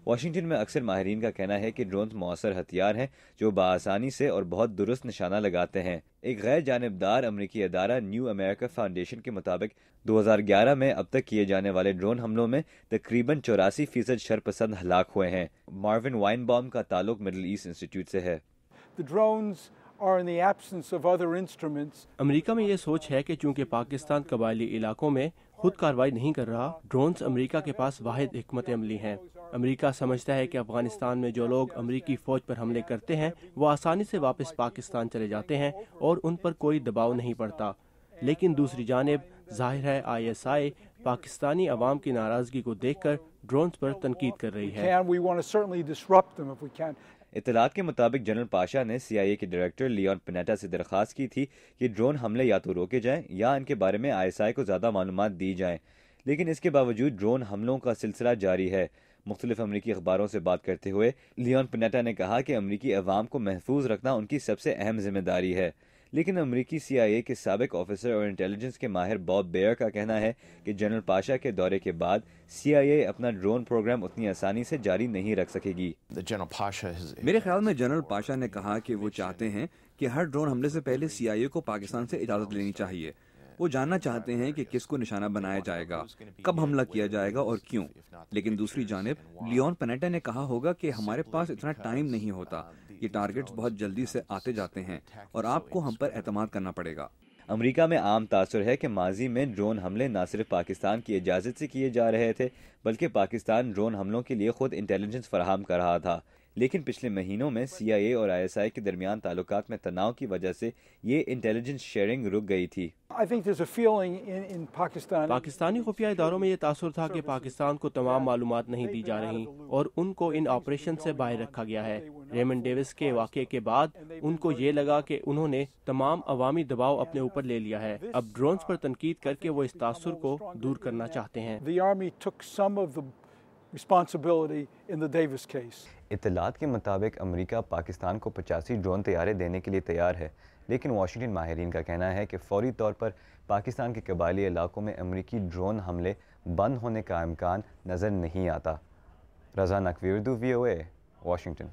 Washington میں اکثر ماہرین کا کہنا ہے کہ ڈرونز مؤثر ہتھیار ہیں جو بآسانی سے اور بہت درست نشانہ لگاتے ہیں۔ ایک غیر جانبدار امریکی ادارہ نیو امریکہ فاؤنڈیشن کے مطابق 2011 میں اب تک کیے جانے والے ڈرون حملوں میں تقریباً 84% شرپسند ہلاک ہوئے ہیں۔ مارون وائن بام کا تعلق مڈل ایسٹ انسٹیٹیوٹ سے ہے۔ امریکہ میں یہ سوچ ہے کہ چونکہ پاکستان قبائلی علاقوں میں خود کارروائی نہیں کر رہا، ڈرونز امریکہ کے پاس واحد حکمت عملی ہیں۔ امریکہ سمجھتا ہے کہ افغانستان میں جو لوگ امریکی فوج پر حملے کرتے ہیں وہ آسانی سے واپس پاکستان چلے جاتے ہیں اور ان پر کوئی دباؤ نہیں پڑتا، لیکن دوسری جانب ظاہر ہے ISI پاکستانی عوام کی ناراضگی کو دیکھ کر ڈرونز پر تنقید کر رہی ہے۔ اطلاعات کے مطابق جنرل پاشا نے CIA کے ڈائریکٹر لیون پنیٹا سے درخواست کی تھی کہ ڈرون حملے یا تو روکے جائیں یا ان کے بارے میں ISI کو زیادہ معلومات دی جائیں، لیکن اس کے باوجود ڈرون حملوں کا سلسلہ جاری ہے۔ مختلف امریکی اخباروں سے بات کرتے ہوئے لیون پنیٹا نے کہا کہ امریکی عوام کو محفوظ رکھنا ان کی سب سے اہم ذمہ داری ہے، لیکن امریکی CIA کے سابق آفیسر اور انٹیلیجنس کے ماہر باب بیئر کا کہنا ہے کہ جنرل پاشا کے دورے کے بعد CIA اپنا ڈرون پروگرام اتنی آسانی سے جاری نہیں رکھ سکے گی۔ میرے خیال میں جنرل پاشا نے کہا کہ وہ چاہتے ہیں کہ ہر ڈرون حملے سے پہلے CIA کو پاکستان سے اجازت لینی چاہیے۔ وہ جاننا چاہتے ہیں کہ کس کو نشانہ بنایا جائے گا، کب حملہ کیا جائے گا اور کیوں۔ لیکن دوسری جانب لیون پنیٹا نے کہا ہوگا کہ ہمارے پاس اتنا ٹائم نہیں ہوتا، یہ ٹارگٹس بہت جلدی سے آتے جاتے ہیں اور آپ کو ہم پر اعتماد کرنا پڑے گا۔ امریکہ میں عام تاثر ہے کہ ماضی میں ڈرون حملے نہ صرف پاکستان کی اجازت سے کیے جا رہے تھے بلکہ پاکستان ڈرون حملوں کے لیے خود انٹیلیجنس فراہم کر رہا تھا، لیکن پچھلے مہینوں میں CIA اور ISI کے درمیان تعلقات میں تناؤ کی وجہ سے یہ انٹیلیجنس شیئرنگ رک گئی تھی۔ پاکستانی خفیہ اداروں میں یہ تاثر تھا کہ پاکستان کو تمام معلومات نہیں دی جا رہی اور ان کو ان آپریشن سے باہر رکھا گیا ہے۔ ریمنڈ ڈیوس کے واقعے کے بعد ان کو یہ لگا کہ انہوں نے تمام عوامی دباؤ اپنے اوپر لے لیا ہے، اب ڈرونز پر تنقید کر کے وہ اس تاثر کو دور کرنا چاہتے ہیں۔ اطلاعات کے مطابق امریکہ پاکستان کو 85 ڈرون طیارے دینے کے لیے تیار ہے، لیکن واشنگٹن ماہرین کا کہنا ہے کہ فوری طور پر پاکستان کے قبائلی علاقوں میں امریکی ڈرون حملے بند ہونے کا امکان نظر نہیں آتا۔ رضا نقوی، اردو VOA، واشنگٹن۔